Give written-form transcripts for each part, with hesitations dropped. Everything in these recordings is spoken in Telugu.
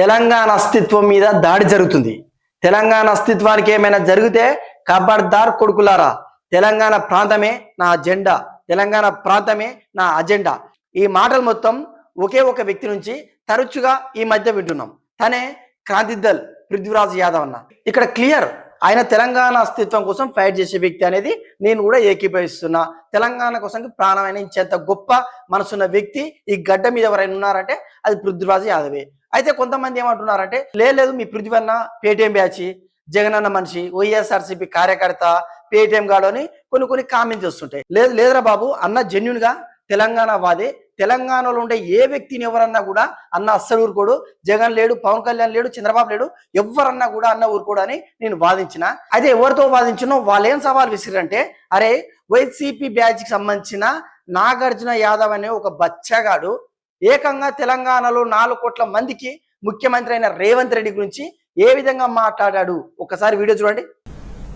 తెలంగాణ అస్తిత్వం మీద దాడి జరుగుతుంది. తెలంగాణ అస్తిత్వానికి ఏమైనా జరిగితే ఖబర్దార్ కొడుకులారా, తెలంగాణ ప్రాంతమే నా అజెండా, తెలంగాణ ప్రాంతమే నా అజెండా. ఈ మాటలు మొత్తం ఒకే ఒక వ్యక్తి నుంచి తరచుగా ఈ మధ్య వింటున్నాం. తనే క్రాంతిదల్ పృథ్వీరాజ్ యాదవ్ అన్న. ఇక్కడ క్లియర్, ఆయన తెలంగాణ అస్తిత్వం కోసం ఫైట్ చేసే వ్యక్తి అనేది నేను కూడా ఏకీభవిస్తున్నా. తెలంగాణ కోసం ప్రాణమైన ఇంత గొప్ప మనసున్న వ్యక్తి ఈ గడ్డ మీద ఎవరైనా ఉన్నారంటే అది పృథ్వీరాజ్ యాదవే. అయితే కొంతమంది ఏమంటున్నారంటే, లేదు మీ పృథ్వీ అన్న పేటీఎం బ్యాచ్, జగన్ అన్న మనిషి, వైఎస్ఆర్సీపీ కార్యకర్త, పేటీఎం గాడు అని కొన్ని కామెంట్స్ వస్తుంటాయి. లేదురా బాబు, అన్న జెన్యున్ గా తెలంగాణ వాదే. తెలంగాణలో ఉండే ఏ వ్యక్తిని ఎవరన్నా కూడా అన్న అస్సలు ఊరుకోడు. జగన్ లేడు, పవన్ కళ్యాణ్ లేడు, చంద్రబాబు లేడు, ఎవరన్నా కూడా అన్న ఊరుకోడు అని నేను వాదించిన. అయితే ఎవరితో వాదించినో వాళ్ళు ఏం సవాల్ విసిరంటే, అరే వైసీపీ బ్యాచ్ కి సంబంధించిన నాగార్జున యాదవ్ అనే ఒక బచ్చగాడు ఏకంగా తెలంగాణలో 4 కోట్ల మందికి ముఖ్యమంత్రి అయిన రేవంత్ రెడ్డి గురించి ఏ విధంగా మాట్లాడాడు ఒకసారి వీడియో చూడండి.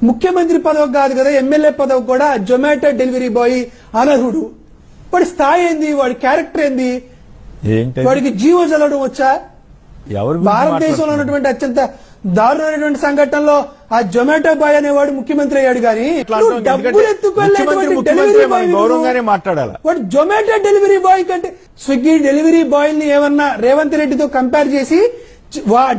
ముఖ్యమంత్రి పదవి కాదు కదా, ఎమ్మెల్యే పదవి కూడా జొమాటో డెలివరీ బాయ్ అనర్హుడు. వాడి స్థాయి ఏంది, వాడి క్యారెక్టర్ ఏంది, వాడికి జీవో చల్లడం వచ్చా? భారతదేశంలో ఉన్నటువంటి అత్యంత దారుణమైనటువంటి సంఘటనలో ఆ జొమాటో బాయ్ అనేవాడు ముఖ్యమంత్రి అయ్యాడు. కానీ డబ్బులు ఎత్తుకోలేటువంటి మాట్లాడాలి. వాడు జొమాటో డెలివరీ బాయ్ కంటే స్విగ్గీ డెలివరీ బాయ్ ని ఏమన్నా రేవంత్ రెడ్డితో కంపేర్ చేసి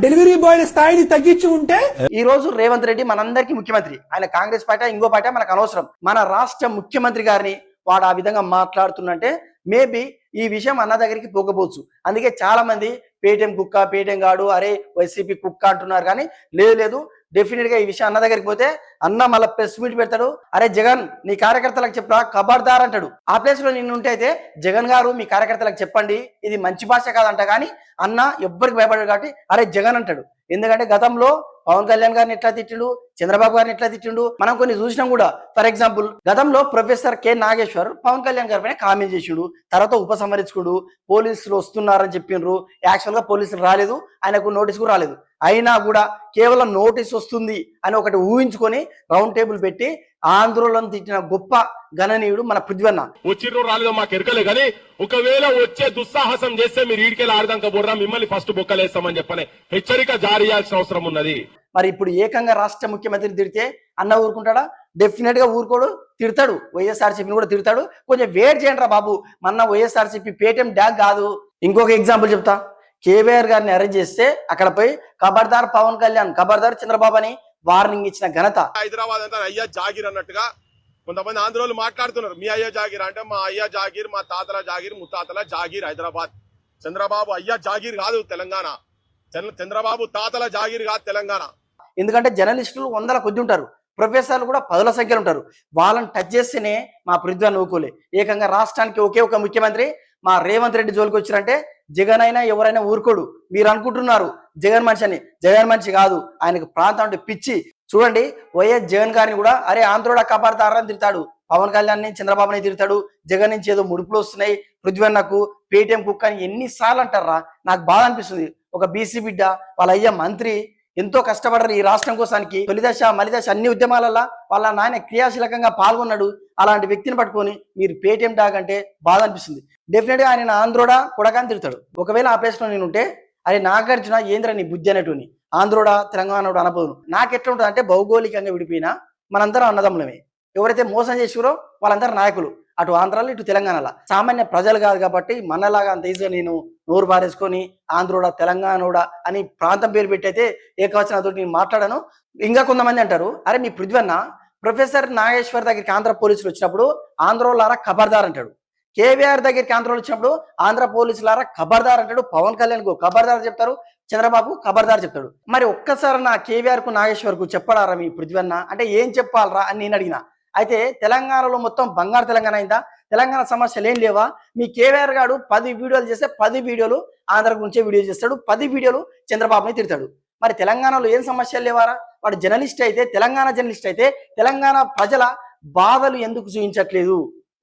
డెలివరీ బాయ్ స్థాయిని తగ్గించి ఉంటే ఈ రోజు రేవంత్ రెడ్డి మనందరికీ ముఖ్యమంత్రి. ఆయన కాంగ్రెస్ పార్టీ ఇంకో పార్టీ మనకు అనవసరం. మన రాష్ట్ర ముఖ్యమంత్రి గారిని వాడు ఆ విధంగా మాట్లాడుతున్నంటే మేబీ ఈ విషయం అన్న దగ్గరికి పోకపోవచ్చు. అందుకే చాలా మంది పేటీఎం కుక్క, పేటీఎం గాడు, అరే వైసీపీ కుక్క అంటున్నారు. కానీ లేదు, డెఫినెట్ గా ఈ విషయం అన్న దగ్గరికి పోతే అన్న మళ్ళీ ప్రెస్ మీట్ పెడతాడు. అరే జగన్, నీ కార్యకర్తలకు చెప్పరా ఖబర్దార్ అంటాడు. ఆ ప్లేస్ లో నేను ఉంటే అయితే, జగన్ గారు మీ కార్యకర్తలకు చెప్పండి, ఇది మంచి భాష కాదంట. కానీ అన్న ఎవ్వరికి భయపడాడు కాబట్టి అరే జగన్ అంటాడు. ఎందుకంటే గతంలో పవన్ కళ్యాణ్ గారిని ఎట్లా తిట్టిండు, చంద్రబాబు గారిని ఎట్లా తిట్టిండు మనం కొన్ని చూసినాం కూడా. ఫర్ ఎగ్జాంపుల్, గతంలో ప్రొఫెసర్ కె నాగేశ్వర్ పవన్ కళ్యాణ్ గారి పైన కామెంట్ చేసిండు, తర్వాత ఉపసంహరించుకుడు. పోలీసులు వస్తున్నారని చెప్పిండ్రు, యాక్చువల్ గా పోలీసులు రాలేదు, ఆయనకు నోటీస్ కూడా రాలేదు. అయినా కూడా కేవలం నోటీస్ వస్తుంది అని ఒకటి ఊహించుకొని రౌండ్ టేబుల్ పెట్టి ఆంధ్రలను తిట్టిన గొప్ప గణనీయుడు మన పృథ్వీ అన్న. వచ్చిర్రో రాలేదో మాకు ఎరకలే, కానీ ఒకవేళ వచ్చే దుస్సాహసం చేస్తే మీరు ఈడికెళ్ళి ఆడదాక బోర్రా, మిమ్మల్ని ఫస్ట్ బొక్కలేస్తామని చెప్పని హెచ్చరిక జారీ చేయాల్సిన అవసరం ఉన్నది. మరి ఇప్పుడు ఏకంగా రాష్ట్ర ముఖ్యమంత్రిని తిడితే అన్న ఊరుకుంటాడా? డెఫినెట్ గా ఊరుకోడు, తిడతాడు. వైఎస్ఆర్సీపీని కూడా తిడతాడు. కొంచెం వెయిట్ చేయండి రా బాబు, మన వైఎస్ఆర్సీపీ పేటీఎం డ్యాగ్ కాదు. ఇంకొక ఎగ్జాంపుల్ చెప్తా. కేవీఆర్ గారిని అరెస్ట్ చేస్తే అక్కడ పోయి ఖబర్దార్ పవన్ కళ్యాణ్, ఖబర్దార్ చంద్రబాబు అని వార్నింగ్ ఇచ్చిన ఘనత. హైదరాబాద్ అంతా అయ్యా జాగీర్ అన్నట్టుగా కొంతమంది ఆంధ్రోళ్ళు మాట్లాడుతున్నారు. మీ అయ్యా జాగీర్ అంటే మా అయ్యా జాగీర్, మా తాతల జాగీర్, ముత్తాతల జాగీర్ హైదరాబాద్. చంద్రబాబు అయ్యా జాగీర్ కాదు తెలంగాణ, చంద్రబాబు తాతల జాగీర్ కాదు తెలంగాణ. ఎందుకంటే జర్నలిస్టులు 100 కొద్ది ఉంటారు, ప్రొఫెసర్లు కూడా 10ల సంఖ్యలో ఉంటారు. వాళ్ళని టచ్ చేస్తేనే మా పృథ్వీ నవ్వుకోలే. ఏకంగా రాష్ట్రానికి ఒకే ఒక ముఖ్యమంత్రి మా రేవంత్ రెడ్డి జోలికి వచ్చారంటే జగన్ అయినా ఎవరైనా ఊరుకోడు. మీరు అనుకుంటున్నారు జగన్ మనిషి అని, జగన్ మనిషి కాదు, ఆయనకు ప్రాంతం అంటే పిచ్చి. చూడండి, వైఎస్ జగన్ గారిని కూడా అరే ఆంధ్రోడ కాపాడుతారని తిడతాడు, పవన్ కళ్యాణ్ ని చంద్రబాబుని తిడతాడు, జగన్ నుంచి ఏదో ముడుపులు వస్తున్నాయి, పృథ్వీ అన్నకు పేటీఎం కుక్క అని ఎన్నిసార్లు అంటారా? నాకు బాధ అనిపిస్తుంది. ఒక బీసీ బిడ్డ, వాళ్ళ అయ్యా మంత్రి, ఎంతో కష్టపడరు ఈ రాష్ట్రం కోసానికి. తొలిదశ మలిదశ అన్ని ఉద్యమాలలో వాళ్ళ నాయన క్రియాశీలకంగా పాల్గొన్నాడు. అలాంటి వ్యక్తిని పట్టుకొని మీరు పేటీఎం డాగ్ అంటే బాధ అనిపిస్తుంది. డెఫినెట్ గా ఆయన ఆంధ్రోడా కొడకాని తిడతాడు. ఒకవేళ ఆ ప్లేస్ లో నేను ఉంటే, అరే నాగార్జున ఏంద్ర నీ బుద్ధి అనేటుని, ఆంధ్రోడా తెలంగాణోడు అనబోదును. నాకు ఎట్లా ఉంటుంది అంటే, భౌగోళికంగా విడిపోయినా మనందరం అన్నదమ్ములమే. ఎవరైతే మోసం చేసిరో వాళ్ళందరూ నాయకులు, అటు ఆంధ్రాలో ఇటు తెలంగాణలో. సామాన్య ప్రజలు కాదు కాబట్టి మనలాగా అంత ఈజీగా నేను నోరు బారేసుకొని ఆంధ్రోడా తెలంగాణోడా అని ప్రాంతం పేరు పెట్టి అయితే ఏకవచనంతో నేను మాట్లాడాను. ఇంకా కొంతమంది అంటారు, అరే మీ పృథ్వీ అన్న ప్రొఫెసర్ నాగేశ్వర్ దగ్గరికి ఆంధ్ర పోలీసులు వచ్చినప్పుడు ఆంధ్రోలారా ఖబర్దార్ అంటాడు, కేవీఆర్ దగ్గరికి ఆంధ్రోలు వచ్చినప్పుడు ఆంధ్ర పోలీసులారా ఖబర్దార్ అంటాడు, పవన్ కళ్యాణ్ కు ఖబర్దార్ చెప్తారు, చంద్రబాబు ఖబర్దార్ చెప్తాడు. మరి ఒక్కసారి నా కేవీఆర్ కు నాగేశ్వర్ కు చెప్పడారా మీ పృథ్వీ అన్న అంటే ఏం చెప్పాలరా అని నేను అడిగిన. అయితే తెలంగాణలో మొత్తం బంగారు తెలంగాణ అయిందా? తెలంగాణ సమస్యలు ఏం లేవా? మీ కేవీఆర్ గాడు 10 వీడియోలు చేస్తే 10 వీడియోలు ఆంధ్ర గురించే వీడియో చేస్తాడు, 10 వీడియోలు చంద్రబాబుని తిడతాడు. మరి తెలంగాణలో ఏం సమస్యలు లేవారా? వాడు జర్నలిస్ట్ అయితే, తెలంగాణ జర్నలిస్ట్ అయితే తెలంగాణ ప్రజల బాధలు ఎందుకు చూపించట్లేదు?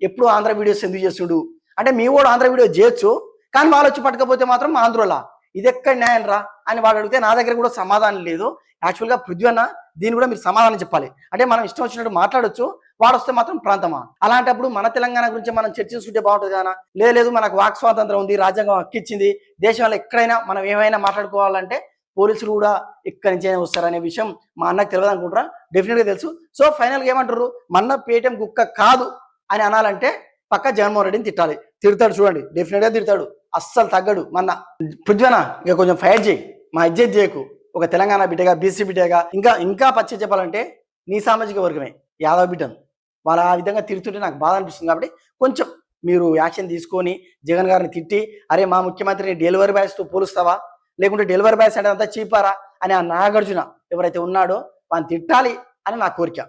ఎప్పుడు ఆంధ్ర వీడియోస్ ఎందుకు చేస్తుడు అంటే, మీ వాడు ఆంధ్ర వీడియో చేయొచ్చు, కానీ వాళ్ళు వచ్చి పట్టకపోతే మాత్రం ఆంధ్రోలా ఇది ఎక్కడ న్యాయం రా అని వాడు అడిగితే నా దగ్గర కూడా సమాధానం లేదు. యాక్చువల్గా పృథ్వీ అన్న దీన్ని కూడా మీరు సమాధానం చెప్పాలి. అంటే మనం ఇష్టం వచ్చినట్టు మాట్లాడొచ్చు, వాడొస్తే మాత్రం ప్రాంతమా? అలాంటప్పుడు మన తెలంగాణ గురించి మనం చర్చించుకుంటే బాగుంటుంది కదా. లేదు మనకు వాక్ స్వాతంత్రం ఉంది, రాజ్యాంగం హక్కిచ్చింది, దేశంలో ఎక్కడైనా మనం ఏమైనా మాట్లాడుకోవాలంటే పోలీసులు కూడా ఇక్కడి నుంచే వస్తారనే విషయం మా అన్నకు తెలియదు అనుకుంటారా? డెఫినెట్ గా తెలుసు. సో ఫైనల్ గా ఏమంటారు, మన్న పేటీఎం కుక్క కాదు అని అనాలంటే పక్క జగన్మోహన్ రెడ్డిని తిట్టాలి. తిడతాడు, చూడండి, డెఫినెట్ గా తిడతాడు, అస్సలు తగ్గడు. మన్న పృథ్వీనా ఇక కొంచెం ఫైట్ చేయి, మా ఇజ్జత్ చేయకు. ఒక తెలంగాణ బిడ్డగా, బీసీ బిడ్డగా, ఇంకా పచ్చి చెప్పాలంటే నీ సామాజిక వర్గమే యాదవ్ బిడ్డను వాళ్ళు ఆ విధంగా తిడుతుంటే నాకు బాధ అనిపిస్తుంది. కాబట్టి కొంచెం మీరు యాక్షన్ తీసుకొని జగన్ గారిని తిట్టి, అరే మా ముఖ్యమంత్రిని డెలివరీ బాయ్స్తో పోలుస్తావా, లేకుంటే డెలివరీ బాయ్స్ అంటే అంతా చీపారా అని ఆ నాగార్జున ఎవరైతే ఉన్నాడో వాడిని తిట్టాలి అని నా కోరిక.